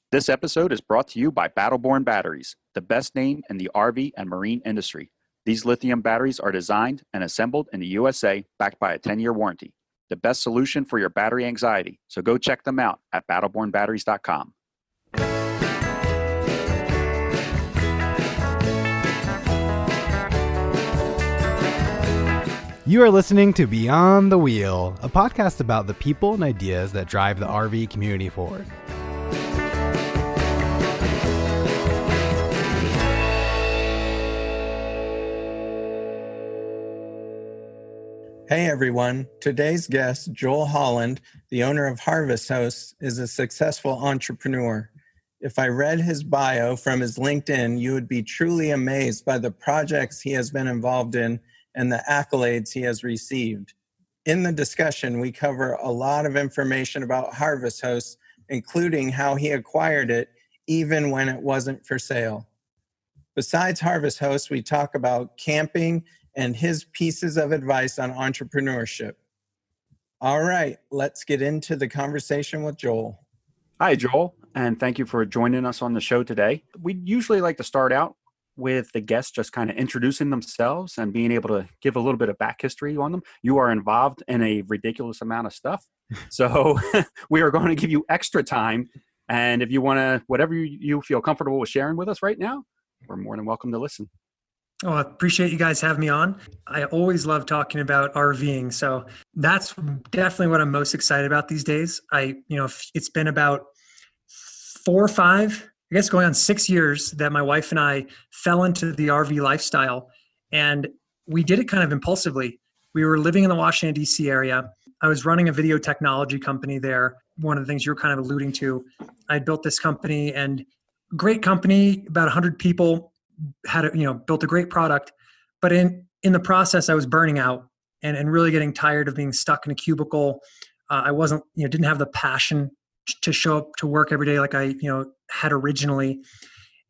This episode is brought to you by Battleborn Batteries, the best name in the RV and marine industry. These lithium batteries are designed and assembled in the USA, backed by a 10-year warranty. The best solution for your battery anxiety, so go check them out at battlebornbatteries.com. You are listening to Beyond the Wheel, a podcast about the people and ideas that drive the RV community forward. Hey everyone, today's guest, Joel Holland, the owner of Harvest Hosts, is a successful entrepreneur. If I read his bio from his LinkedIn, you would be truly amazed by the projects he has been involved in and the accolades he has received. In the discussion, we cover a lot of information about Harvest Hosts, including how he acquired it, even when it wasn't for sale. Besides Harvest Hosts, we talk about camping and his pieces of advice on entrepreneurship. All right, let's get into the conversation with Joel. Hi, Joel, and thank you for joining us on the show today. We usually like to start out with the guests just kind of introducing themselves and being able to give a little bit of back history on them. You are involved in a ridiculous amount of stuff, so we are going to give you extra time. And if you want to, whatever you feel comfortable with sharing with us right now, we're more than welcome to listen. Oh, I appreciate you guys having me on. I always love talking about RVing. So that's definitely what I'm most excited about these days. It's been about 4 or 5, I guess going on 6 years that my wife and I fell into the RV lifestyle. And we did it kind of impulsively. We were living in the Washington, D.C. area. I was running a video technology company there. One of the things you were kind of alluding to, I built this company, and great company, about 100 people, built a great product, but in the process, I was burning out and really getting tired of being stuck in a cubicle. I wasn't, didn't have the passion to show up to work every day like I, had originally.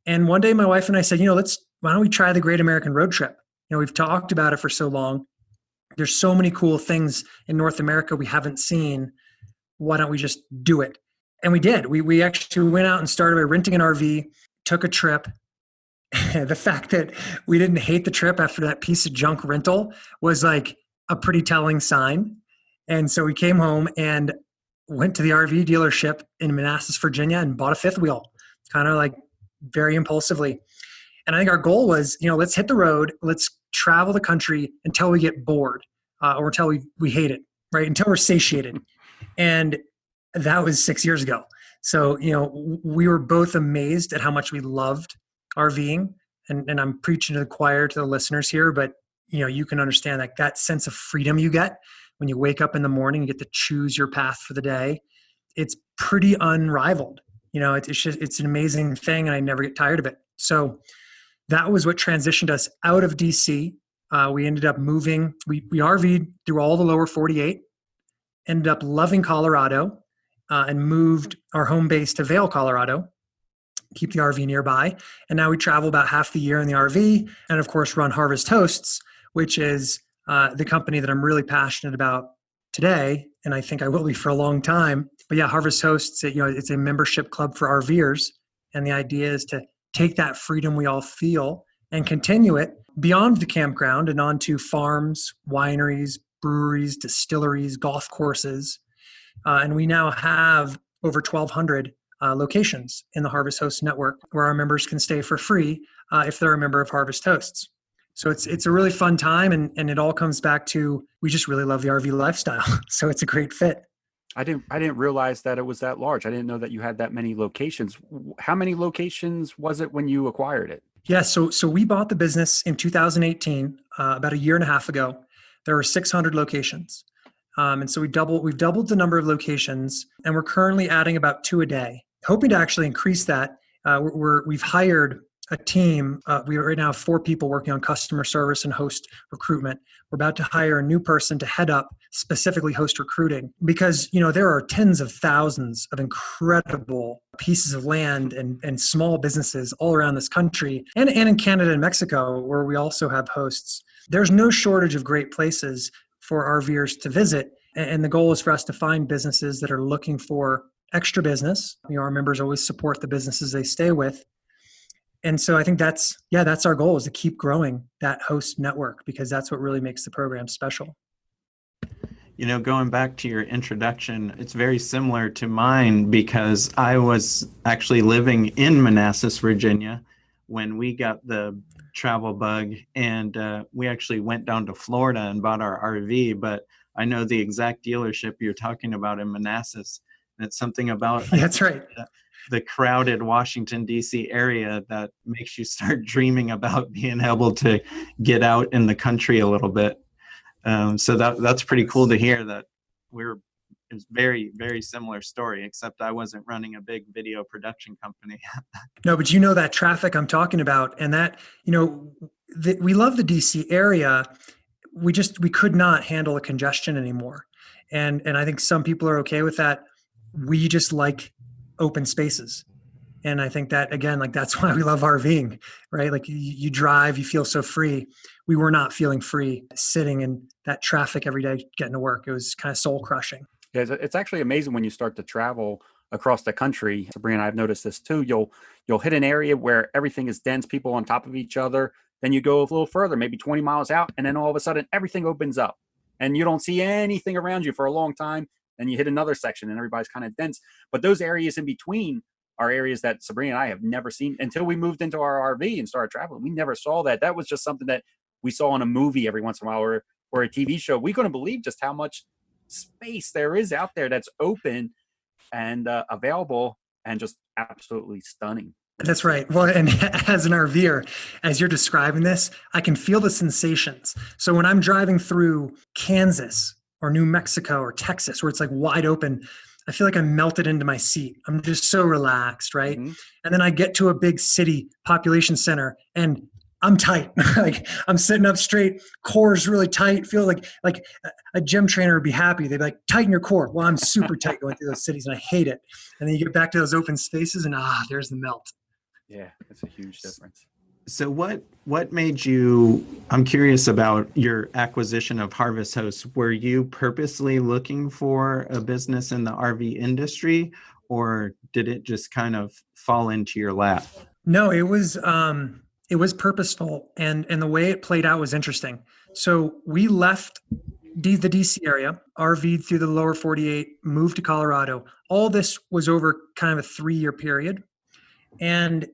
And one day my wife and I said, why don't we try the Great American Road Trip? We've talked about it for so long. There's so many cool things in North America we haven't seen. Why don't we just do it? And we did. We actually went out and started by renting an RV, took a trip. The fact that we didn't hate the trip after that piece of junk rental was like a pretty telling sign. And so we came home and went to the RV dealership in Manassas, Virginia, and bought a fifth wheel, kind of like very impulsively. And I think our goal was, let's hit the road, let's travel the country until we get bored, or until we hate it, right? Until we're satiated. And that was 6 years ago. So, we were both amazed at how much we loved RVing, and I'm preaching to the choir, to the listeners here, but you can understand that sense of freedom you get when you wake up in the morning, you get to choose your path for the day. It's pretty unrivaled. It's an amazing thing, and I never get tired of it. So that was what transitioned us out of DC. We ended up moving. We RV'd through all the lower 48, ended up loving Colorado, and moved our home base to Vail, Colorado. Keep the RV nearby. And now we travel about half the year in the RV, and of course run Harvest Hosts, which is the company that I'm really passionate about today. And I think I will be for a long time. But yeah, Harvest Hosts, it's a membership club for RVers. And the idea is to take that freedom we all feel and continue it beyond the campground and onto farms, wineries, breweries, distilleries, golf courses. And we now have over 1,200 locations in the Harvest Hosts network where our members can stay for free if they're a member of Harvest Hosts. So it's a really fun time, and it all comes back to, we just really love the RV lifestyle. So it's a great fit. I didn't realize that it was that large. I didn't know that you had that many locations. How many locations was it when you acquired it? Yeah, so we bought the business in 2018, about a year and a half ago. There were 600 locations. And so we've doubled the number of locations, and we're currently adding about 2 a day. Hoping to actually increase that. We've hired a team. We right now have 4 people working on customer service and host recruitment. We're about to hire a new person to head up specifically host recruiting, because there are tens of thousands of incredible pieces of land and small businesses all around this country, and in Canada and Mexico, where we also have hosts. There's no shortage of great places for RVers to visit. And the goal is for us to find businesses that are looking for extra business. Our members always support the businesses they stay with. And so I think that's our goal, is to keep growing that host network, because that's what really makes the program special. Going back to your introduction, it's very similar to mine, because I was actually living in Manassas, Virginia, when we got the travel bug, and we actually went down to Florida and bought our RV. But I know the exact dealership you're talking about in Manassas. And it's something about that's right, the crowded Washington, D.C. area that makes you start dreaming about being able to get out in the country a little bit. So that's pretty cool to hear that it's very, very similar story, except I wasn't running a big video production company. No, but that traffic I'm talking about, and that, we love the DC area. We could not handle the congestion anymore. And I think some people are okay with that. We just like open spaces. And I think that, again, like, that's why we love RVing, right? Like, you drive, you feel so free. We were not feeling free sitting in that traffic every day getting to work. It was kind of soul crushing. Yeah, it's actually amazing when you start to travel across the country. Sabrina, I've noticed this too. You'll hit an area where everything is dense, people on top of each other. Then you go a little further, maybe 20 miles out, and then all of a sudden everything opens up and you don't see anything around you for a long time. Then you hit another section and everybody's kind of dense. But those areas in between are areas that Sabrina and I have never seen until we moved into our RV and started traveling. We never saw that. That was just something that we saw in a movie every once in a while, or a TV show. We couldn't believe just how much space there is out there that's open and available and just absolutely stunning. That's right. Well, and as an RVer, as you're describing this, I can feel the sensations. So when I'm driving through Kansas or New Mexico or Texas, where it's like wide open, I feel like I'm melted into my seat. I'm just so relaxed, right? Mm-hmm. And then I get to a big city population center and I'm tight. Like, I'm sitting up straight, core is really tight. Feel like a gym trainer would be happy. They'd be like, tighten your core. Well, I'm super tight going through those cities and I hate it. And then you get back to those open spaces and there's the melt. Yeah, it's a huge difference. So what made you, I'm curious about your acquisition of Harvest Hosts. Were you purposely looking for a business in the RV industry, or did it just kind of fall into your lap? No, it was purposeful, and the way it played out was interesting. So we left the DC area, RV'd through the lower 48, moved to Colorado. All this was over kind of a 3-year period. And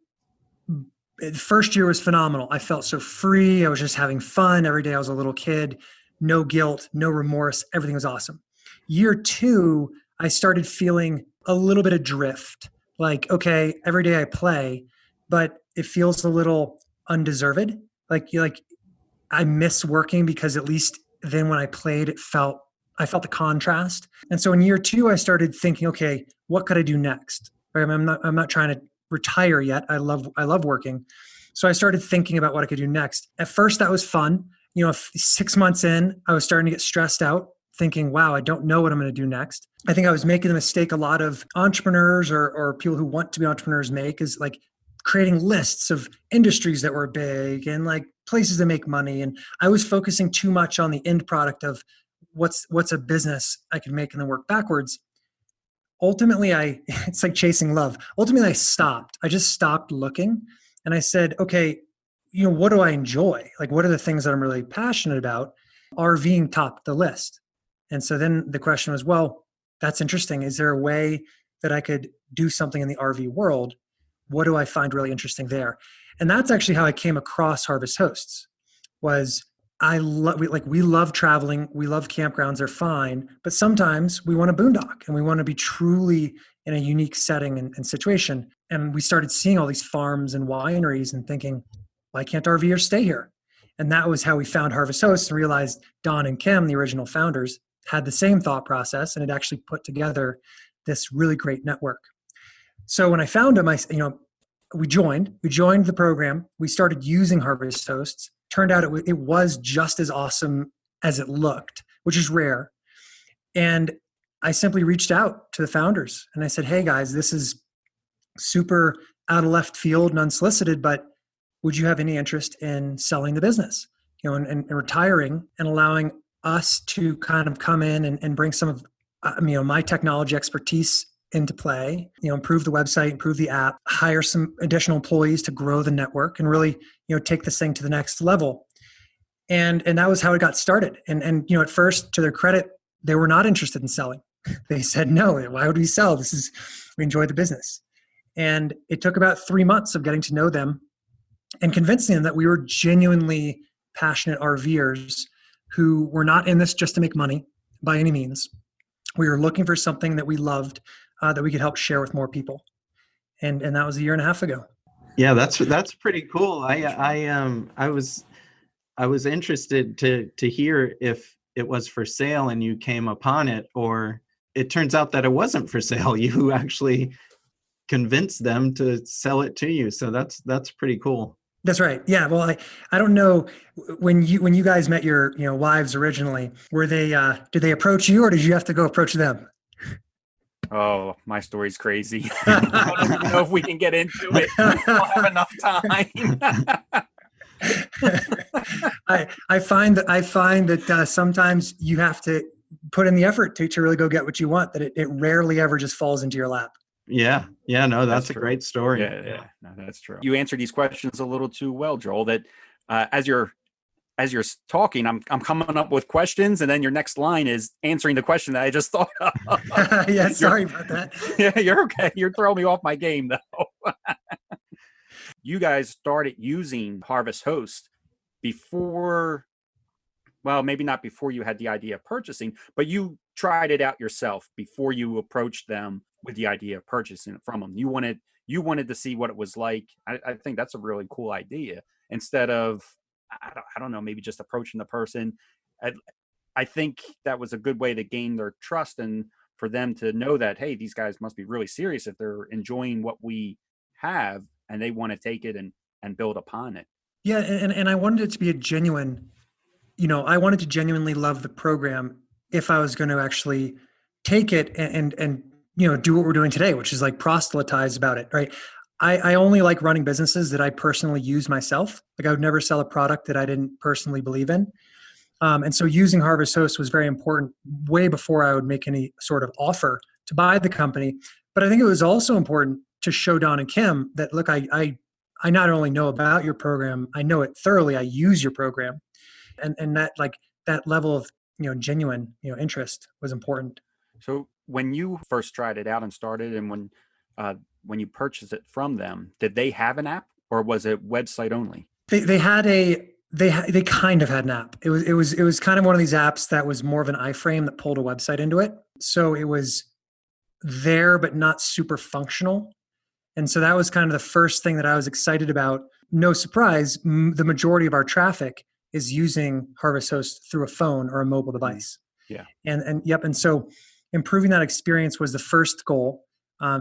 the first year was phenomenal. I felt so free. I was just having fun. Every day I was a little kid, no guilt, no remorse. Everything was awesome. Year 2, I started feeling a little bit of drift. Like, okay, every day I play, but it feels a little undeserved. Like I miss working, because at least then when I played, I felt the contrast. And so in year 2, I started thinking, okay, what could I do next? Right? I'm not trying to retire yet. I love working. So I started thinking about what I could do next. At first that was fun. 6 months in, I was starting to get stressed out, thinking, wow, I don't know what I'm going to do next. I think I was making the mistake a lot of entrepreneurs or people who want to be entrepreneurs make, is like creating lists of industries that were big and like places that make money. And I was focusing too much on the end product of what's a business I could make and then work backwards. Ultimately, it's like chasing love. Ultimately, I stopped. I just stopped looking, and I said, okay, what do I enjoy? Like, what are the things that I'm really passionate about? RVing topped the list. And so then the question was, well, that's interesting. Is there a way that I could do something in the RV world? What do I find really interesting there? And that's actually how I came across Harvest Hosts. Was we love traveling. We love campgrounds. They're fine. But sometimes we want to boondock and we want to be truly in a unique setting and situation. And we started seeing all these farms and wineries and thinking, why can't RVers stay here? And that was how we found Harvest Hosts and realized Don and Kim, the original founders, had the same thought process and had actually put together this really great network. So when I found them, we joined the program. We started using Harvest Hosts. Turned out it was just as awesome as it looked, which is rare. And I simply reached out to the founders and I said, hey guys, this is super out of left field and unsolicited, but would you have any interest in selling the business, and retiring and allowing us to kind of come in and bring some of, my technology expertise into play, improve the website, improve the app, hire some additional employees to grow the network and really, take this thing to the next level. And that was how it got started. And at first, to their credit, they were not interested in selling. They said, no, why would we sell? We enjoy the business. And it took about 3 months of getting to know them and convincing them that we were genuinely passionate RVers who were not in this just to make money by any means. We were looking for something that we loved, that we could help share with more people. And that was a year and a half ago. Yeah, that's pretty cool. I was interested to hear if it was for sale and you came upon it, or it turns out that it wasn't for sale. You actually convinced them to sell it to you. So that's pretty cool. That's right. Yeah. Well, I don't know, when you guys met your wives originally, were they did they approach you or did you have to go approach them? Oh, my story's crazy. I don't even know if we can get into it. We don't have enough time. I find that sometimes you have to put in the effort to really go get what you want, that it rarely ever just falls into your lap. Yeah. No, that's a great story. Yeah. No, that's true. You answered these questions a little too well, Joel, that as you're talking, I'm coming up with questions, and then your next line is answering the question that I just thought of. Yeah, sorry about that. Yeah, you're okay. You're throwing me off my game, though. You guys started using Harvest Host before, well, maybe not before you had the idea of purchasing, but you tried it out yourself before you approached them with the idea of purchasing it from them. You wanted to see what it was like. I think that's a really cool idea. Instead of, I don't know, maybe just approaching the person. I think that was a good way to gain their trust and for them to know that, hey, these guys must be really serious if they're enjoying what we have and they want to take it and build upon it. Yeah. And I wanted it to be a genuine, I wanted to genuinely love the program if I was going to actually take it and do what we're doing today, which is like proselytize about it, right? I only like running businesses that I personally use myself. Like I would never sell a product that I didn't personally believe in. And so using Harvest Host was very important way before I would make any sort of offer to buy the company. But I think it was also important to show Don and Kim that, look, I not only know about your program, I know it thoroughly. I use your program. And that, like, that level of, genuine, interest was important. So when you first tried it out and started, and when you purchased it from them, did they have an app or was it website only? They kind of had an app. It was kind of one of these apps that was more of an iframe that pulled a website into it. So it was there, but not super functional. And so that was kind of the first thing that I was excited about. No surprise, the majority of our traffic is using Harvest Host through a phone or a mobile device. Yeah. And so improving that experience was the first goal.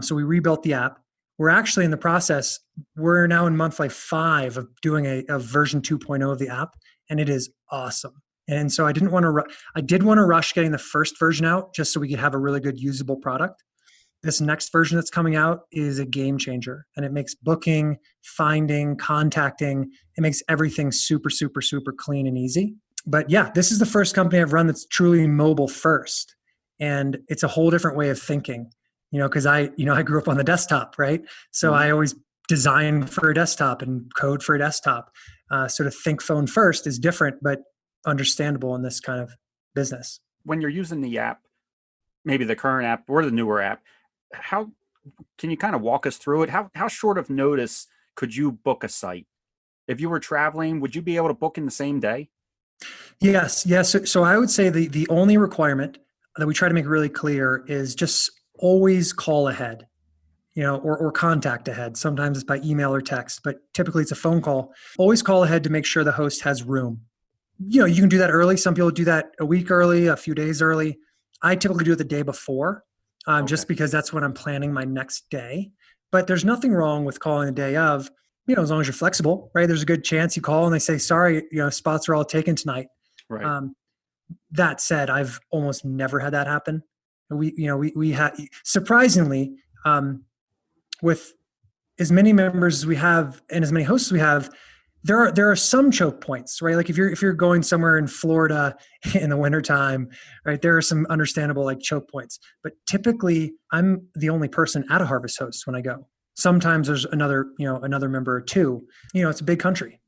So we rebuilt the app. We're actually in the process. We're now in month 5 of doing a version 2.0 of the app, and it is awesome. And so I did want to rush getting the first version out just so we could have a really good usable product. This next version that's coming out is a game changer, and it makes booking, finding, contacting, it makes everything super, super, super clean and easy. But yeah, this is the first company I've run that's truly mobile first. And it's a whole different way of thinking, because I grew up on the desktop, right? So I always design for a desktop and code for a desktop. Sort of think phone first is different, but understandable in this kind of business. When you're using the app, maybe the current app or the newer app, how can you kind of walk us through it? How short of notice could you book a site? If you were traveling, would you be able to book in the same day? Yes. So I would say the only requirement that we try to make really clear is just always call ahead, or contact ahead. Sometimes it's by email or text, but typically it's a phone call. Always call ahead to make sure the host has room. You can do that early. Some people do that a week early, a few days early. I typically do it the day before, just because that's when I'm planning my next day. But there's nothing wrong with calling the day of, as long as you're flexible, right? There's a good chance you call and they say, sorry, spots are all taken tonight. Right. That said, I've almost never had that happen. We had, surprisingly, with as many members as we have and as many hosts as we have, There are some choke points, right? Like if you're going somewhere in Florida in the wintertime, right, there are some understandable like choke points. But typically I'm the only person at a Harvest Host when I go. Sometimes there's another member or two. It's a big country.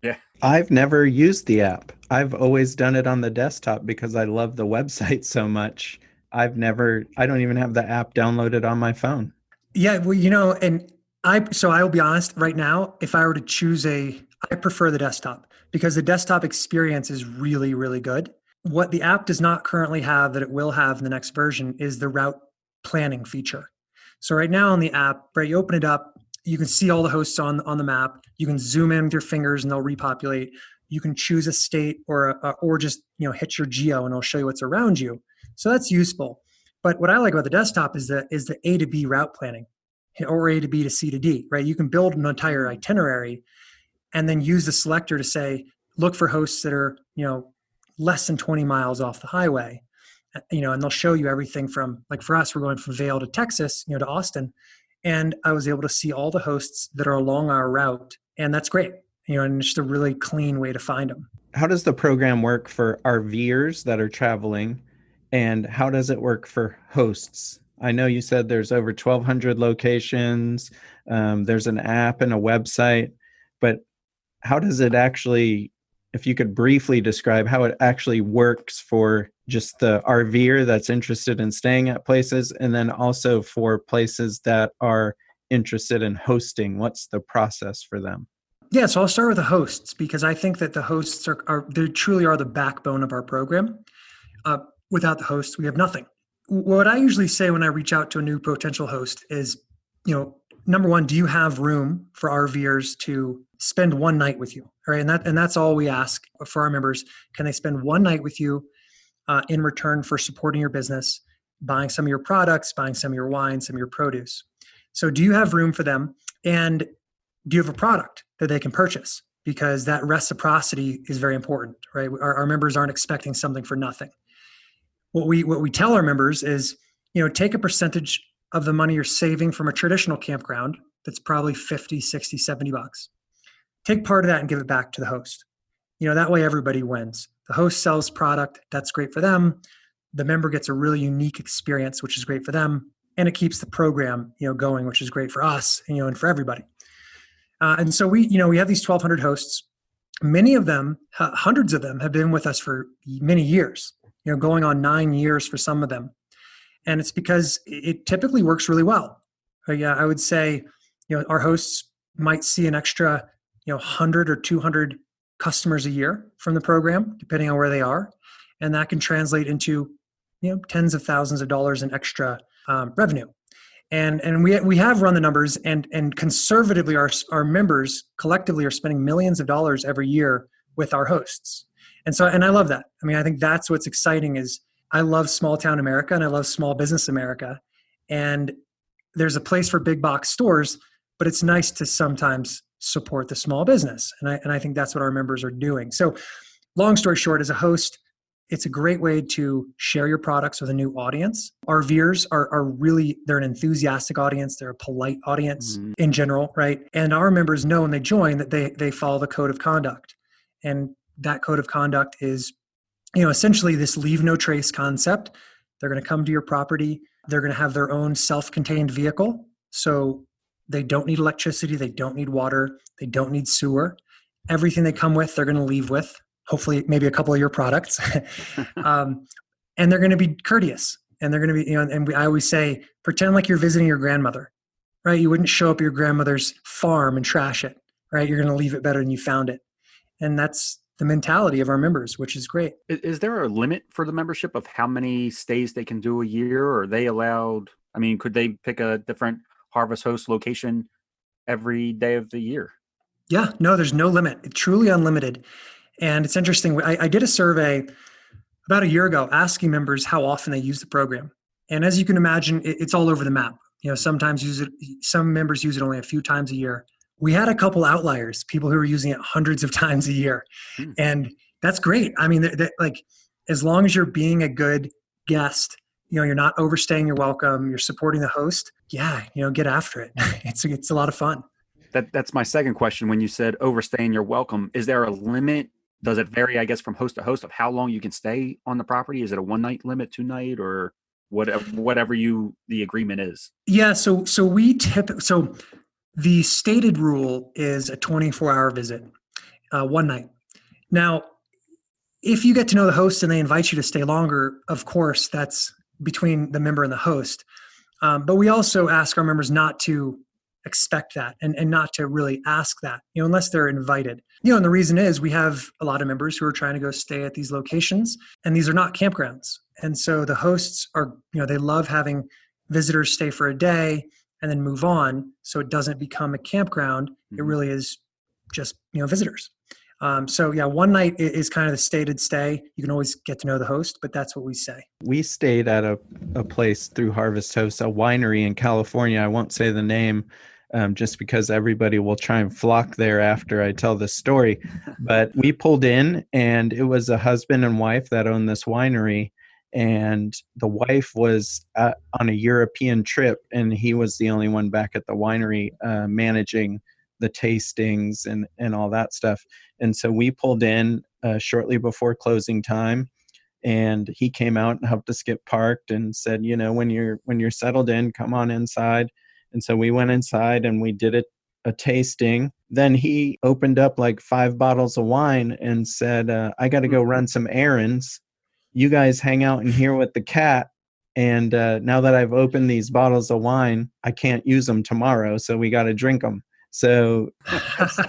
Yeah. I've never used the app. I've always done it on the desktop because I love the website so much. I don't even have the app downloaded on my phone. Yeah, well, and I'll be honest right now, if I were to choose I prefer the desktop because the desktop experience is really, really good. What the app does not currently have that it will have in the next version is the route planning feature. So right now on the app, right, you open it up, you can see all the hosts on the map. You can zoom in with your fingers and they'll repopulate. You can choose a state or just hit your geo and it'll show you what's around you. So that's useful. But what I like about the desktop is the A to B route planning, or A to B to C to D, right? You can build an entire itinerary and then use the selector to say, look for hosts that are, less than 20 miles off the highway, and they'll show you everything from, like for us, we're going from Vail to Texas, to Austin. And I was able to see all the hosts that are along our route. And that's great, and it's just a really clean way to find them. How does the program work for RVers that are traveling? And how does it work for hosts? I know you said there's over 1,200 locations. There's an app and a website, but how does it actually, if you could briefly describe how it actually works for just the RVer that's interested in staying at places, and then also for places that are interested in hosting, what's the process for them? Yeah, so I'll start with the hosts because I think that the hosts they truly are the backbone of our program. Without the hosts, we have nothing. What I usually say when I reach out to a new potential host is, number one, do you have room for RVers to spend one night with you? All right, and that's all we ask for our members. Can they spend one night with you in return for supporting your business, buying some of your products, buying some of your wine, some of your produce? So do you have room for them? And do you have a product that they can purchase? Because that reciprocity is very important, right? Our members aren't expecting something for nothing. What we tell our members is, take a percentage of the money you're saving from a traditional campground that's probably 50, 60, 70 bucks. Take part of that and give it back to the host. That way everybody wins. The host sells product, that's great for them. The member gets a really unique experience, which is great for them. And it keeps the program, going, which is great for us, and for everybody. And so we have these 1,200 hosts. Many of them, hundreds of them have been with us for many years. Going on 9 years for some of them. And it's because it typically works really well. Yeah, I would say, our hosts might see an extra, 100 or 200 customers a year from the program, depending on where they are. And that can translate into, tens of thousands of dollars in extra revenue. And we have run the numbers and conservatively our members collectively are spending millions of dollars every year with our hosts. And I love that. I mean, I think that's what's exciting is I love small town America and I love small business America. And there's a place for big box stores, but it's nice to sometimes support the small business. And I think that's what our members are doing. So long story short, as a host, it's a great way to share your products with a new audience. RVers are really, they're an enthusiastic audience. They're a polite audience in general, right? And our members know when they join that they follow the code of conduct. And that code of conduct is, essentially this leave no trace concept. They're going to come to your property. They're going to have their own self-contained vehicle. So they don't need electricity. They don't need water. They don't need sewer. Everything they come with, they're going to leave with, hopefully maybe a couple of your products. And they're going to be courteous. And they're going to be, I always say, pretend like you're visiting your grandmother, right? You wouldn't show up at your grandmother's farm and trash it, right? You're going to leave it better than you found it. And that's the mentality of our members, which is great. Is there a limit for the membership of how many stays they can do a year? Or are they allowed? I mean, could they pick a different Harvest Host location every day of the year? Yeah, no, there's no limit. It's truly unlimited. And it's interesting. I did a survey about a year ago asking members how often they use the program. And as you can imagine, it's all over the map. Sometimes some members use it only a few times a year. We had a couple outliers, people who were using it hundreds of times a year. And that's great. I mean, like, as long as you're being a good guest, you're not overstaying your welcome, you're supporting the host. Yeah, get after it. It's a lot of fun. That's my second question. When you said overstaying your welcome, is there a limit? Does it vary, I guess, from host to host of how long you can stay on the property? Is it a 1 night limit, 2 night, or whatever the agreement is? Yeah. So the stated rule is a 24-hour visit, 1 night. Now, if you get to know the host and they invite you to stay longer, of course, that's between the member and the host. But we also ask our members not to expect that and not to really ask that, unless they're invited. And the reason is we have a lot of members who are trying to go stay at these locations, and these are not campgrounds. And so the hosts are, they love having visitors stay for a day and then move on. So it doesn't become a campground. Mm-hmm. It really is just, visitors. So yeah, 1 night is kind of the stated stay. You can always get to know the host, but that's what we say. We stayed at a place through Harvest Host, a winery in California. I won't say the name just because everybody will try and flock there after I tell this story. But we pulled in, and it was a husband and wife that owned this winery. And the wife was on a European trip, and he was the only one back at the winery managing the tastings and all that stuff. And so we pulled in shortly before closing time, and he came out and helped us get parked and said, when you're settled in, come on inside. And so we went inside and we did a tasting. Then he opened up like 5 bottles of wine and said, I got to go run some errands. You guys hang out in here with the cat. And now that I've opened these bottles of wine, I can't use them tomorrow. So we got to drink them. So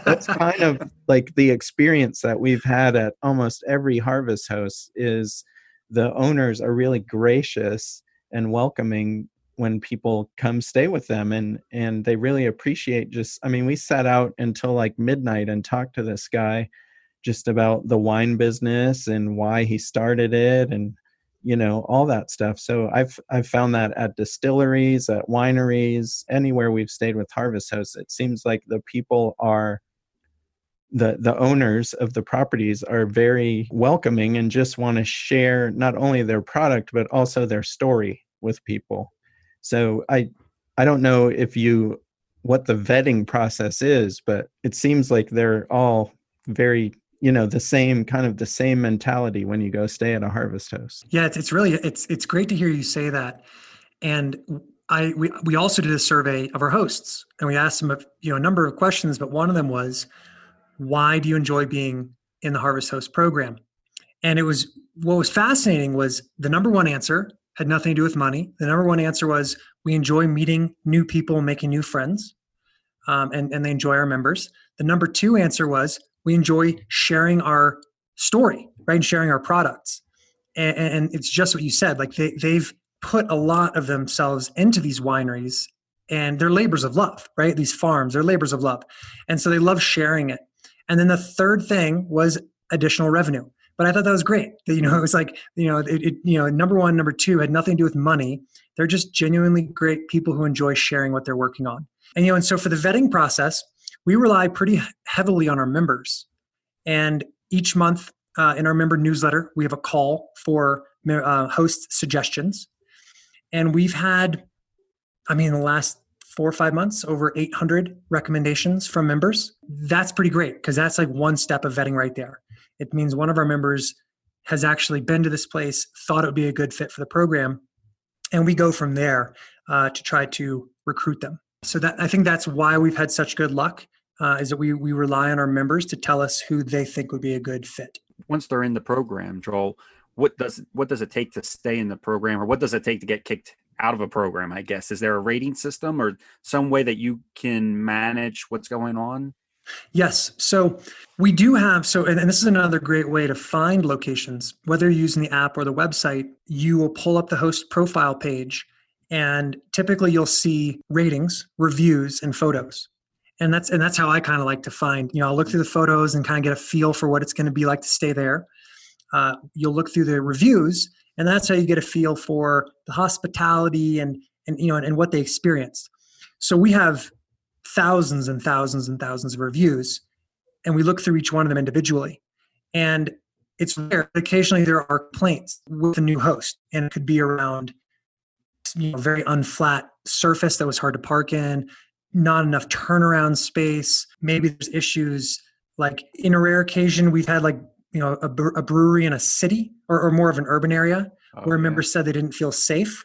that's kind of like the experience that we've had at almost every Harvest Host is the owners are really gracious and welcoming when people come stay with them. And they really appreciate we sat out until like midnight and talked to this guy just about the wine business and why he started it and, all that stuff. So I've found that at distilleries, at wineries, anywhere we've stayed with Harvest Hosts, it seems like the people are, the owners of the properties are very welcoming and just want to share not only their product, but also their story with people. So I don't know what the vetting process is, but it seems like they're all very the same mentality when you go stay at a Harvest Host. Yeah, it's great to hear you say that. And we also did a survey of our hosts, and we asked them a number of questions, but one of them was, why do you enjoy being in the Harvest Host program? And what was fascinating was the number one answer had nothing to do with money. The number one answer was, we enjoy meeting new people and making new friends, and they enjoy our members. The number two answer was, we enjoy sharing our story, right? And sharing our products. And it's just what you said, like they've put a lot of themselves into these wineries, and they're labors of love, right? These farms, they're labors of love. And so they love sharing it. And then the third thing was additional revenue. But I thought that was great. It was like, number one, number two had nothing to do with money. They're just genuinely great people who enjoy sharing what they're working on. And so for the vetting process, we rely pretty heavily on our members. And each month in our member newsletter, we have a call for host suggestions. And we've had, in the last 4 or 5 months, over 800 recommendations from members. That's pretty great, because that's like one step of vetting right there. It means one of our members has actually been to this place, thought it would be a good fit for the program, and we go from there to try to recruit them. So I think that's why we've had such good luck, is that we rely on our members to tell us who they think would be a good fit. Once they're in the program, Joel, what does it take to stay in the program, or what does it take to get kicked out of a program, I guess? Is there a rating system or some way that you can manage what's going on? Yes. So we do have, and this is another great way to find locations, whether you're using the app or the website. You will pull up the host profile page, and typically you'll see ratings, reviews, and photos. And that's how I kind of like to find, I'll look through the photos and kind of get a feel for what it's going to be like to stay there. You'll look through the reviews, and that's how you get a feel for the hospitality and what they experienced. So we have thousands and thousands and thousands of reviews, and we look through each one of them individually. And it's rare. Occasionally there are complaints with a new host, and it could be around very unflat surface that was hard to park in, not enough turnaround space. Maybe there's issues like in a rare occasion, we've had like, a brewery in a city or more of an urban area where members said they didn't feel safe.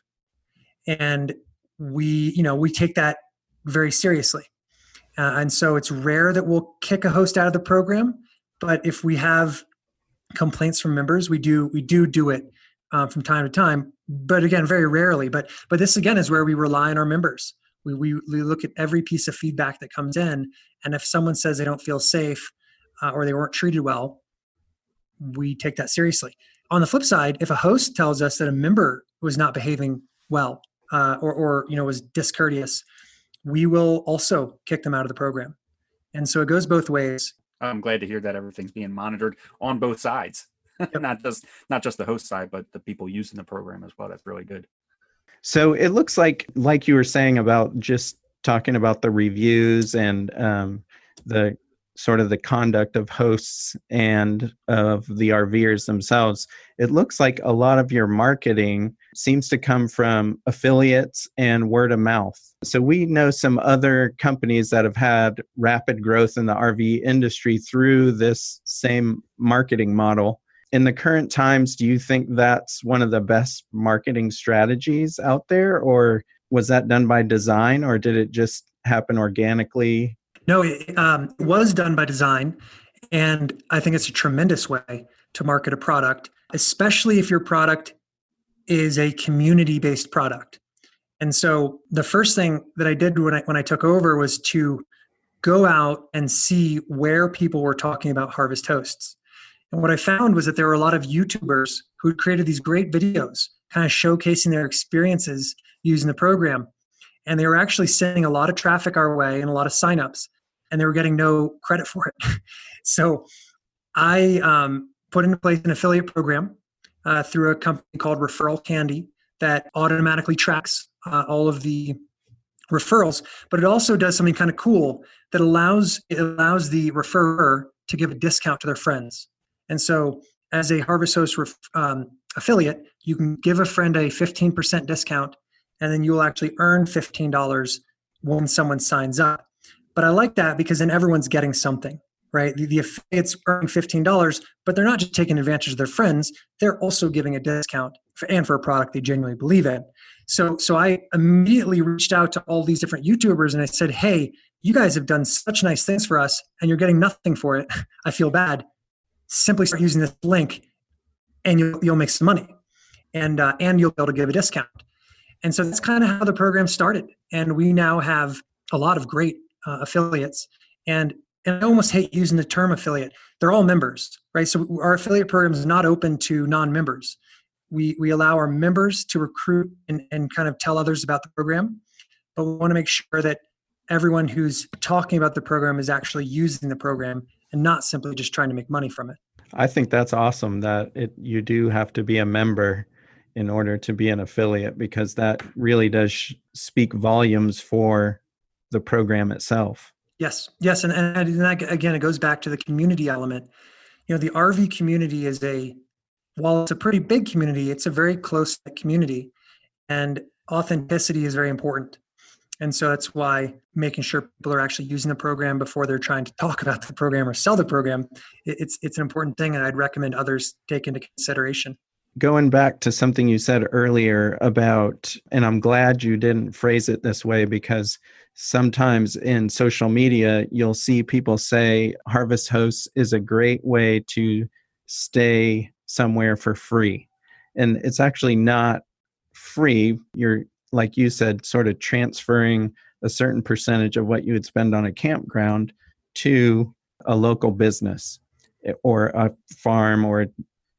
And we take that very seriously. And so it's rare that we'll kick a host out of the program. But if we have complaints from members, we do it from time to time. But again, very rarely. But this again is where we rely on our members. We look at every piece of feedback that comes in, and if someone says they don't feel safe or they weren't treated well, we take that seriously. On the flip side, if a host tells us that a member was not behaving well or was discourteous, we will also kick them out of the program. And so it goes both ways. I'm glad to hear that everything's being monitored on both sides, Yep. not just the host side, but the people using the program as well. That's really good. So it looks like you were saying about just talking about the reviews and the sort of the conduct of hosts and of the RVers themselves. It looks like a lot of your marketing seems to come from affiliates and word of mouth. So we know some other companies that have had rapid growth in the RV industry through this same marketing model. In the current times, do you think that's one of the best marketing strategies out there, or was that done by design, or did it just happen organically? No, it was done by design. And I think it's a tremendous way to market a product, especially if your product is a community-based product. And so the first thing that I did when I took over was to go out and see where people were talking about Harvest Hosts. And what I found was that there were a lot of YouTubers who created these great videos, kind of showcasing their experiences using the program. And they were actually sending a lot of traffic our way and a lot of signups, and they were getting no credit for it. So I put into place an affiliate program through a company called Referral Candy that automatically tracks all of the referrals, but it also does something kind of cool that allows the referrer to give a discount to their friends. And so as a Harvest Host affiliate, you can give a friend a 15% discount, and then you'll actually earn $15 when someone signs up. But I like that because then everyone's getting something, right? The affiliates earn $15, but they're not just taking advantage of their friends. They're also giving a discount for a product they genuinely believe in. So I immediately reached out to all these different YouTubers and I said, hey, you guys have done such nice things for us and you're getting nothing for it. I feel bad. Simply start using this link and you'll make some money and you'll be able to give a discount. And so that's kind of how the program started. And we now have a lot of great affiliates. And I almost hate using the term affiliate. They're all members, right? So our affiliate program is not open to non-members. We allow our members to recruit and kind of tell others about the program, but we want to make sure that everyone who's talking about the program is actually using the program and not simply just trying to make money from it. I think that's awesome that you do have to be a member in order to be an affiliate, because that really does speak volumes for the program itself. Yes. And that, again, it goes back to the community element. The RV community while it's a pretty big community, it's a very close community, and authenticity is very important. And so that's why making sure people are actually using the program before they're trying to talk about the program or sell the program, it's an important thing, and I'd recommend others take into consideration. Going back to something you said earlier about, and I'm glad you didn't phrase it this way, because sometimes in social media, you'll see people say Harvest Hosts is a great way to stay somewhere for free. And it's actually not free. You're, like you said, sort of transferring a certain percentage of what you would spend on a campground to a local business or a farm or a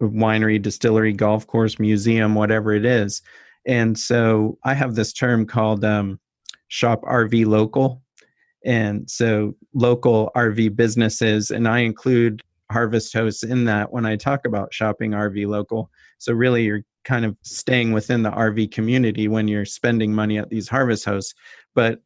winery, distillery, golf course, museum, whatever it is. And so I have this term called Shop RV Local. And so local RV businesses, and I include Harvest Hosts in that when I talk about shopping RV local. So really you're kind of staying within the RV community when you're spending money at these Harvest Hosts. But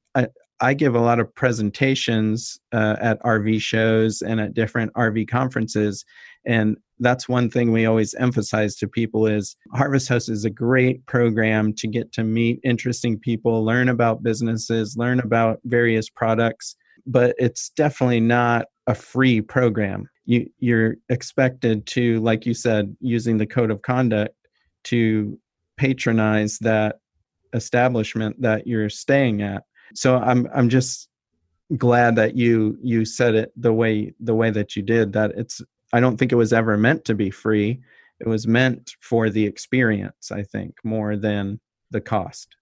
I give a lot of presentations at RV shows and at different RV conferences. And that's one thing we always emphasize to people is Harvest Host is a great program to get to meet interesting people, learn about businesses, learn about various products, but it's definitely not a free program. You're expected to, like you said, using the code of conduct to patronize that establishment that you're staying at. So I'm just glad that you said it the way that you did, that I don't think it was ever meant to be free. It was meant for the experience, I think, more than the cost.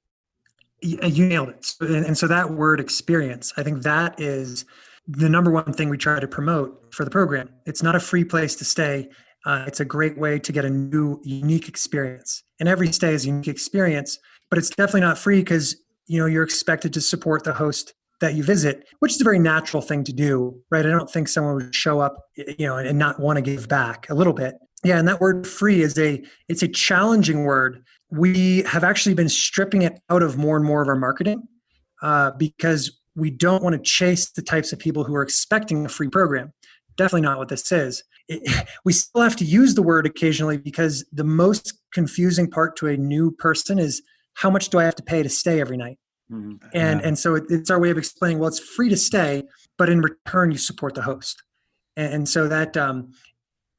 You nailed it. And so that word experience, I think that is the number one thing we try to promote for the program. It's not a free place to stay. It's a great way to get a new, unique experience. And every stay is a unique experience, but it's definitely not free because, you're expected to support the host that you visit, which is a very natural thing to do, right? I don't think someone would show up, and not want to give back a little bit. Yeah, and that word free it's a challenging word. We have actually been stripping it out of more and more of our marketing because we don't want to chase the types of people who are expecting a free program. Definitely not what this is. We still have to use the word occasionally because the most confusing part to a new person is how much do I have to pay to stay every night? Mm-hmm. And so it's our way of explaining, well, it's free to stay, but in return, you support the host. And so that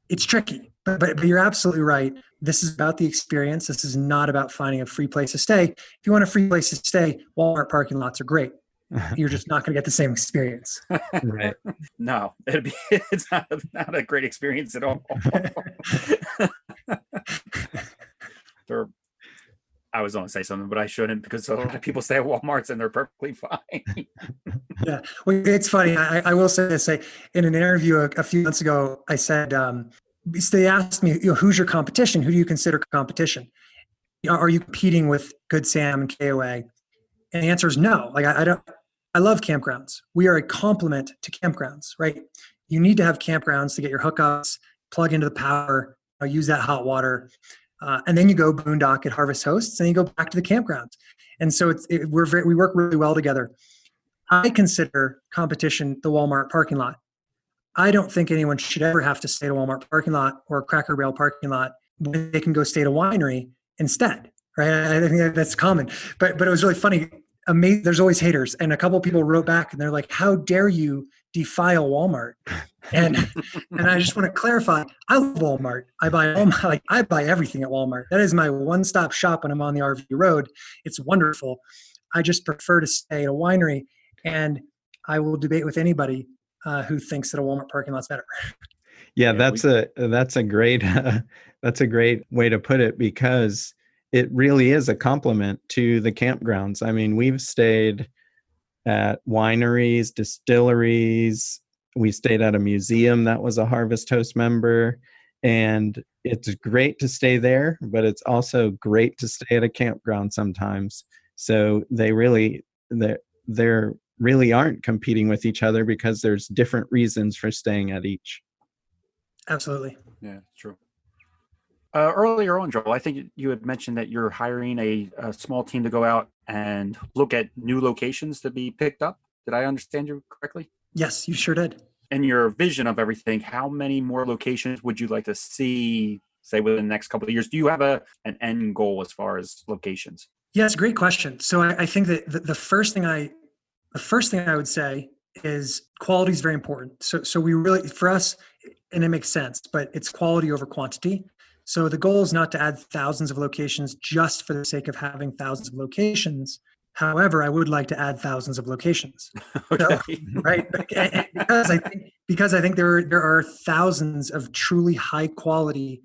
it's tricky, but you're absolutely right. This is about the experience. This is not about finding a free place to stay. If you want a free place to stay, Walmart parking lots are great. You're just not going to get the same experience. Right. No, it's not a great experience at all. I was going to say something, but I shouldn't because a lot of people stay at Walmarts and they're perfectly fine. Yeah. Well, it's funny. I will say this. In an interview a few months ago, I said, they asked me, who's your competition? Who do you consider competition? Are you competing with Good Sam and KOA? And the answer is no. Like, I love campgrounds. We are a complement to campgrounds, right? You need to have campgrounds to get your hookups, plug into the power, use that hot water. And then you go boondock at Harvest Hosts and you go back to the campground. And so we work really well together. I consider competition the Walmart parking lot. I don't think anyone should ever have to stay at a Walmart parking lot or a Cracker Barrel parking lot when they can go stay at a winery instead, right? I think that's common. But it was really funny. There's always haters. And a couple of people wrote back and they're like, how dare you defile Walmart? And I just want to clarify, I love Walmart. I buy everything at Walmart. That is my one-stop shop when I'm on the RV road. It's wonderful. I just prefer to stay at a winery, and I will debate with anybody who thinks that a Walmart parking lot's better. Yeah, that's a great way to put it, because it really is a compliment to the campgrounds. I mean, we've stayed at wineries, distilleries. We stayed at a museum that was a Harvest Host member, and it's great to stay there, but it's also great to stay at a campground sometimes. So they really aren't competing with each other because there's different reasons for staying at each. Absolutely. Yeah, true. Earlier on, Joel, I think you had mentioned that you're hiring a small team to go out and look at new locations to be picked up. Did I understand you correctly? Yes, you sure did. In your vision of everything, how many more locations would you like to see, say, within the next couple of years? Do you have an end goal as far as locations? Yeah, it's a great question. So I think that the first thing I would say is quality is very important. So we really, for us, and it makes sense, but it's quality over quantity. So the goal is not to add thousands of locations just for the sake of having thousands of locations. However, I would like to add thousands of locations. Okay. So, right? Because I think there are thousands of truly high quality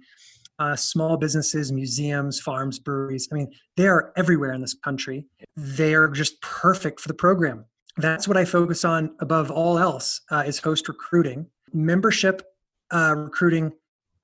small businesses, museums, farms, breweries. I mean, they are everywhere in this country. They are just perfect for the program. That's what I focus on above all else is host recruiting. Membership recruiting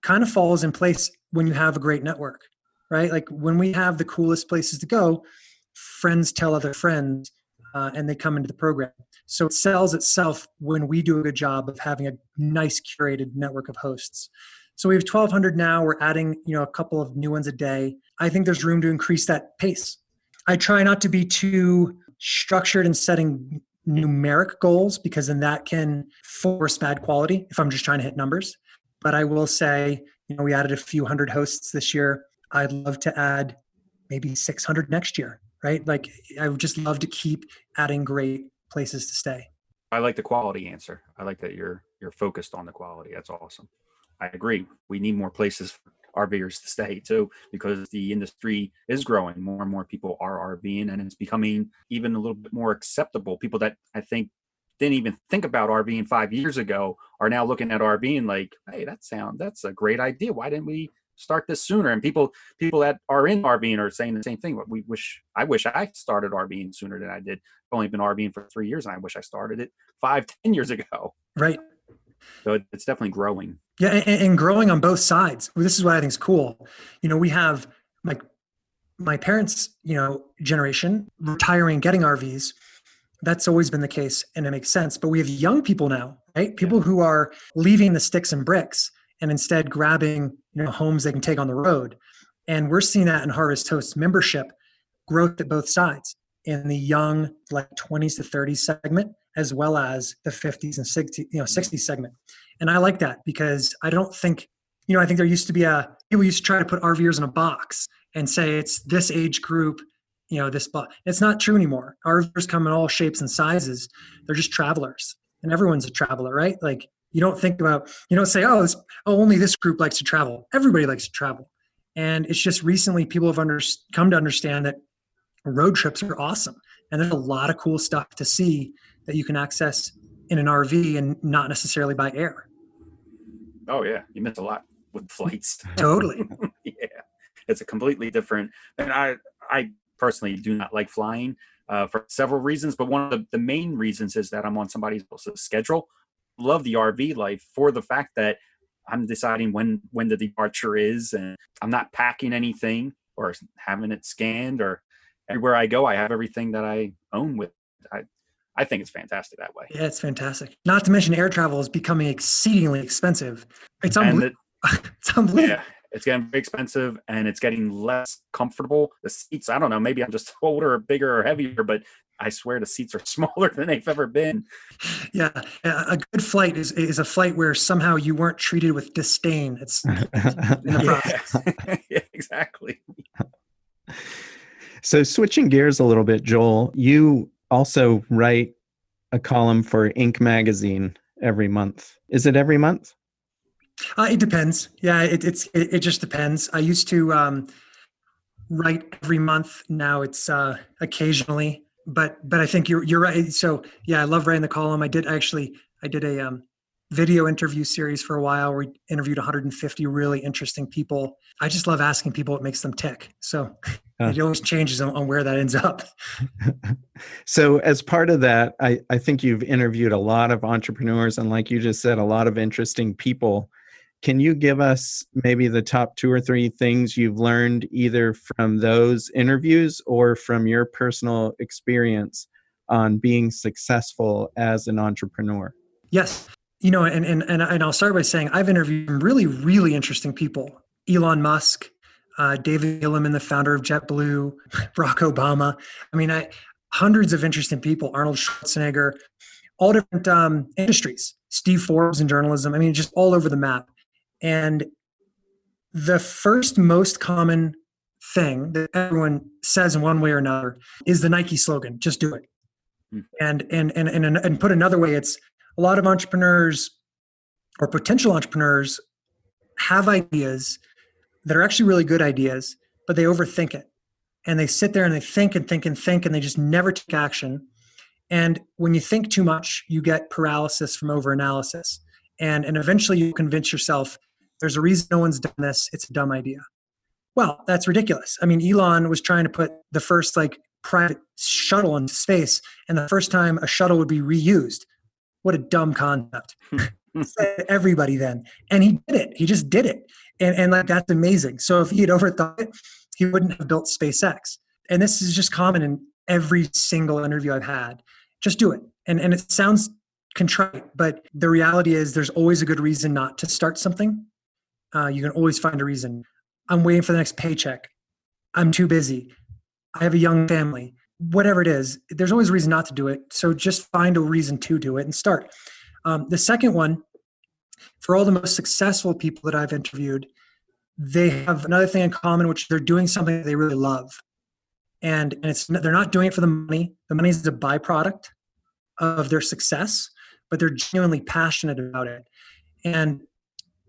kind of falls in place when you have a great network, right? Like when we have the coolest places to go, friends tell other friends and they come into the program. So it sells itself when we do a good job of having a nice curated network of hosts. So we have 1,200 now. We're adding, a couple of new ones a day. I think there's room to increase that pace. I try not to be too structured in setting numeric goals because then that can force bad quality if I'm just trying to hit numbers. But I will say We added a few hundred hosts this year. I'd love to add maybe 600 next year, right? Like I would just love to keep adding great places to stay. I like the quality answer. I like that you're focused on the quality. That's awesome. I agree. We need more places for RVers to stay too, because the industry is growing. More and more people are RVing, and it's becoming even a little bit more acceptable. People that I think didn't even think about RVing 5 years ago are now looking at RVing like, hey, that's a great idea. Why didn't we start this sooner? And people that are in RVing are saying the same thing. I wish I started RVing sooner than I did. I've only been RVing for 3 years, and I wish I started it 5-10 years ago. Right. So it's definitely growing. Yeah, and growing on both sides. This is what I think is cool. We have my parents, generation retiring, getting RVs. That's always been the case, and it makes sense. But we have young people now, right? People who are leaving the sticks and bricks and instead grabbing, homes they can take on the road. And we're seeing that in Harvest Host membership growth at both sides, in the young, like 20s to 30s segment, as well as the 50s and 60s segment. And I like that because I don't think, I think there used to be people used to try to put RVers in a box and say it's this age group, this box. It's not true anymore. RVers come in all shapes and sizes. They're just travelers, and everyone's a traveler, right? Like you don't think about, you don't say, only this group likes to travel. Everybody likes to travel. And it's just recently people have come to understand that road trips are awesome. And there's a lot of cool stuff to see that you can access in an RV and not necessarily by air. Oh yeah, you miss a lot with flights. Totally. Yeah, it's a completely different. And I personally do not like flying for several reasons, but one of the main reasons is that I'm on somebody else's schedule. Love the RV life for the fact that I'm deciding when the departure is, and I'm not packing anything or having it scanned, or everywhere I go, I have everything that I own with. I think it's fantastic that way. Yeah, it's fantastic. Not to mention air travel is becoming exceedingly expensive. It's unbelievable. It's unbelievable. Yeah, it's getting very expensive, and it's getting less comfortable. The seats, I don't know, maybe I'm just older or bigger or heavier, but I swear the seats are smaller than they've ever been. Yeah, a good flight is a flight where somehow you weren't treated with disdain. It's in the process. Yeah, exactly. So switching gears a little bit, Joel, you also write a column for Inc. magazine every month. Is it every month? It depends. Yeah, it just depends. I used to write every month. Now it's occasionally, but I think you're right. So yeah, I love writing the column. I did a video interview series for a while where we interviewed 150 really interesting people. I just love asking people what makes them tick. So it always changes on where that ends up. So as part of that, I think you've interviewed a lot of entrepreneurs, and like you just said, a lot of interesting people. Can you give us maybe the top 2 or 3 things you've learned either from those interviews or from your personal experience on being successful as an entrepreneur? Yes. And I'll start by saying I've interviewed some really, really interesting people. Elon Musk, David Gilliman, the founder of JetBlue, Barack Obama. I mean, hundreds of interesting people, Arnold Schwarzenegger, all different industries, Steve Forbes in journalism. I mean, just all over the map. And the first most common thing that everyone says in one way or another is the Nike slogan, just do it. And put another way, it's a lot of entrepreneurs or potential entrepreneurs have ideas that are actually really good ideas, but they overthink it. And they sit there and they think and think and think, and they just never take action. And when you think too much, you get paralysis from overanalysis. And eventually you convince yourself, there's a reason no one's done this. It's a dumb idea. Well, that's ridiculous. I mean, Elon was trying to put the first private shuttle into space, and the first time a shuttle would be reused. What a dumb concept. Said everybody then. And he did it. He just did it. And that's amazing. So if he had overthought it, he wouldn't have built SpaceX. And this is just common in every single interview I've had. Just do it. And it sounds contrite, but the reality is there's always a good reason not to start something. You can always find a reason. I'm waiting for the next paycheck. I'm too busy. I have a young family. Whatever it is, there's always a reason not to do it. So just find a reason to do it and start. The second one, for all the most successful people that I've interviewed, they have another thing in common, which they're doing something they really love. And they're not doing it for the money. The money is a byproduct of their success, but they're genuinely passionate about it. And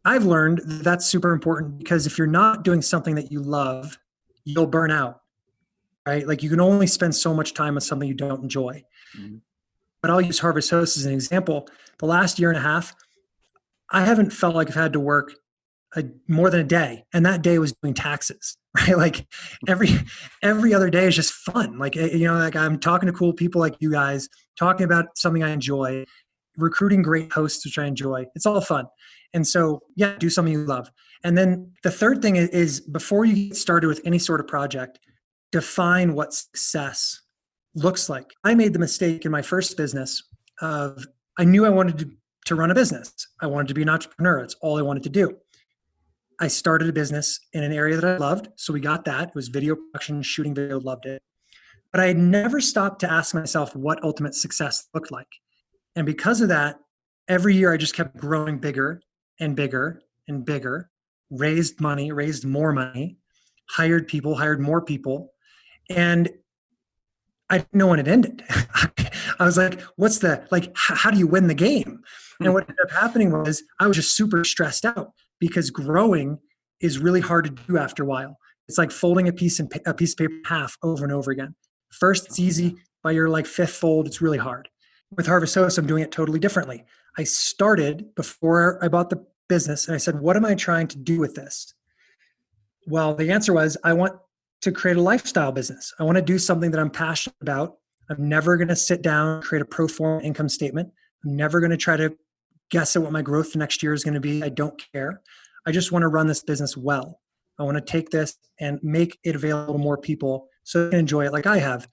I've learned that that's super important, because if you're not doing something that you love, you'll burn out, right? Like, you can only spend so much time on something you don't enjoy. Mm-hmm. But I'll use Harvest Host as an example. The last year and a half, I haven't felt like I've had to work more than a day, and that day was doing taxes, right? Like every other day is just fun. Like, like I'm talking to cool people like you guys, talking about something I enjoy, recruiting great hosts, which I enjoy. It's all fun. And so, yeah, do something you love. And then the third thing is, before you get started with any sort of project, define what success looks like. I made the mistake in my first business of, I knew I wanted to run a business. I wanted to be an entrepreneur. It's all I wanted to do. I started a business in an area that I loved. So we got that. It was video production, shooting video, loved it. But I had never stopped to ask myself what ultimate success looked like. And because of that, every year I just kept growing bigger and bigger and bigger, raised money, raised more money, hired people, hired more people. And I didn't know when it ended. I was like, how do you win the game? And what ended up happening was, I was just super stressed out, because growing is really hard to do after a while. It's like folding a piece of paper in half over and over again. First, it's easy. By your fifth fold, it's really hard. With Harvest Host, I'm doing it totally differently. I started before I bought the business, and I said, what am I trying to do with this? Well, the answer was, I want to create a lifestyle business. I want to do something that I'm passionate about. I'm never going to sit down and create a pro forma income statement. I'm never going to try to guess at what my growth next year is going to be. I don't care. I just want to run this business well. I want to take this and make it available to more people so they can enjoy it like I have.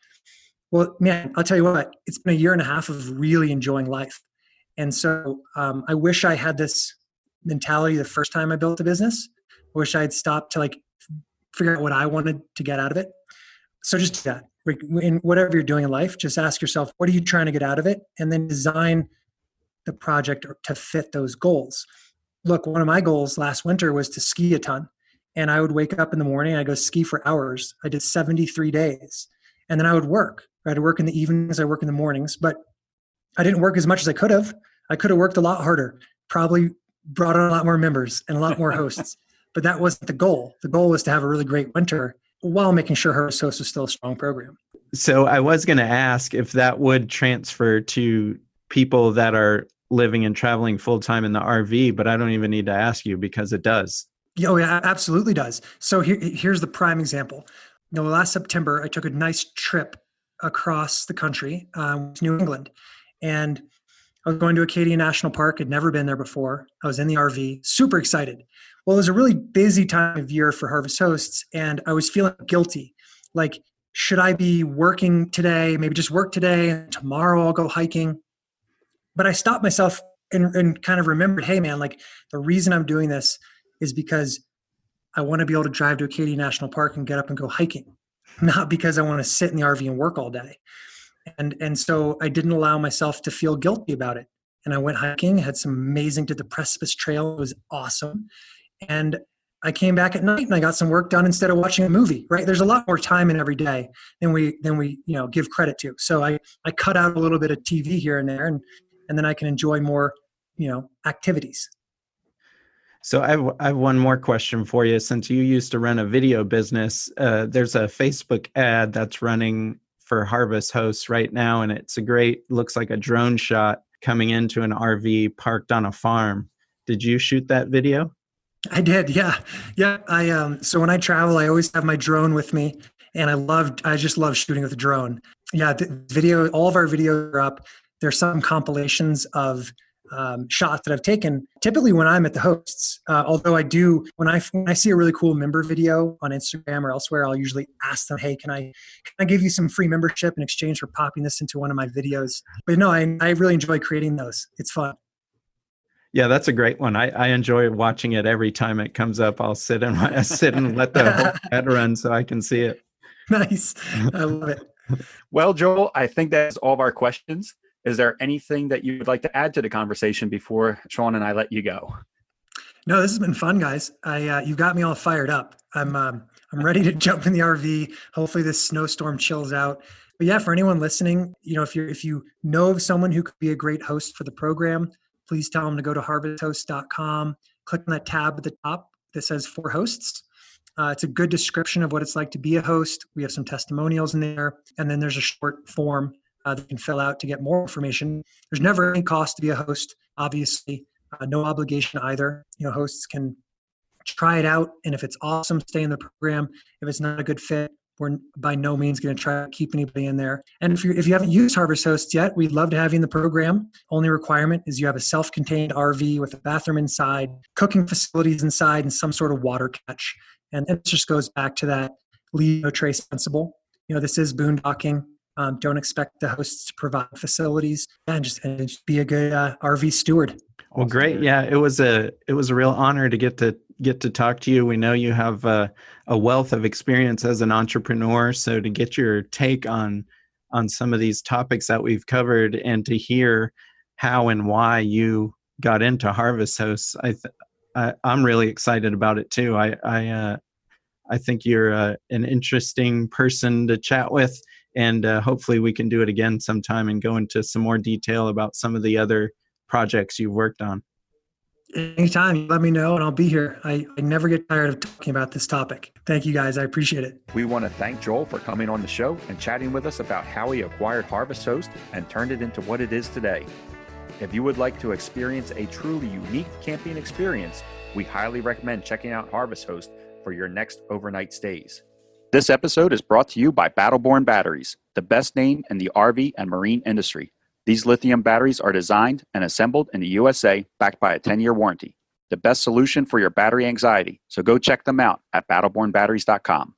Well, man, I'll tell you what, it's been a year and a half of really enjoying life. And so I wish I had this mentality the first time I built a business. I wish I had stopped to figure out what I wanted to get out of it. So just do that. In whatever you're doing in life, just ask yourself, what are you trying to get out of it? And then design the project to fit those goals. Look, one of my goals last winter was to ski a ton. And I would wake up in the morning, I'd go ski for hours. I did 73 days. And then I would work. I'd work in the evenings, I work in the mornings, but I didn't work as much as I could have. I could have worked a lot harder, probably brought on a lot more members and a lot more hosts. But that wasn't the goal. The goal was to have a really great winter while making sure Harvest Host was still a strong program. So I was going to ask if that would transfer to people that are living and traveling full-time in the RV, but I don't even need to ask you, because it does. Oh yeah, absolutely does. So here's the prime example. Last September, I took a nice trip across the country to New England, and I was going to Acadia National Park. I'd never been there before. I was in the RV, super excited. Well, it was a really busy time of year for Harvest Hosts, and I was feeling guilty. Like, should I be working today? Maybe just work today, and tomorrow I'll go hiking. But I stopped myself and kind of remembered, hey man, the reason I'm doing this is because I want to be able to drive to Acadia National Park and get up and go hiking, not because I want to sit in the RV and work all day. And so I didn't allow myself to feel guilty about it. And I went hiking, had some amazing, did the Precipice Trail. It was awesome. And I came back at night and I got some work done instead of watching a movie, right? There's a lot more time in every day than we give credit to. So I cut out a little bit of TV here and there, and then I can enjoy more, activities. So I have one more question for you. Since you used to run a video business, there's a Facebook ad that's running for Harvest Hosts right now, and it's looks like a drone shot coming into an RV parked on a farm. Did you shoot that video? I did. Yeah. So when I travel, I always have my drone with me, and I just love shooting with a drone. Yeah. The video, all of our videos are up. There's some compilations of shots that I've taken typically when I'm at the hosts. Although I do, when I see a really cool member video on Instagram or elsewhere, I'll usually ask them, hey, can I give you some free membership in exchange for popping this into one of my videos? But no, I really enjoy creating those. It's fun. Yeah, that's a great one. I enjoy watching it every time it comes up. I'll sit and let the whole ad run so I can see it. Nice. I love it. Well, Joel, I think that's all of our questions. Is there anything that you would like to add to the conversation before Sean and I let you go? No, this has been fun, guys. You've got me all fired up. I'm ready to jump in the RV. Hopefully this snowstorm chills out. But yeah, for anyone listening, if you know of someone who could be a great host for the program, please tell them to go to harvesthost.com, click on that tab at the top that says for hosts. It's a good description of what it's like to be a host. We have some testimonials in there, and then there's a short form that you can fill out to get more information. There's never any cost to be a host, obviously. No obligation either. Hosts can try it out, and if it's awesome, stay in the program. If it's not a good fit, we're by no means going to try to keep anybody in there. And if you haven't used Harvest Hosts yet, we'd love to have you in the program. Only requirement is you have a self-contained RV with a bathroom inside, cooking facilities inside, and some sort of water catch. And it just goes back to that leave no trace principle. This is boondocking. Don't expect the hosts to provide facilities, and just be a good RV steward. Well, great. Yeah, it was a real honor to get to talk to you. We know you have a wealth of experience as an entrepreneur, so to get your take on some of these topics that we've covered, and to hear how and why you got into Harvest Hosts, I'm really excited about it too. I think you're an interesting person to chat with, and hopefully we can do it again sometime and go into some more detail about some of the other projects you've worked on. Anytime, let me know and I'll be here. I never get tired of talking about this topic. Thank you guys. I appreciate it. We want to thank Joel for coming on the show and chatting with us about how he acquired Harvest Host and turned it into what it is today. If you would like to experience a truly unique camping experience, we highly recommend checking out Harvest Host for your next overnight stays. This episode is brought to you by Battleborn Batteries, the best name in the RV and marine industry. These lithium batteries are designed and assembled in the USA, backed by a 10-year warranty. The best solution for your battery anxiety. So go check them out at battlebornbatteries.com.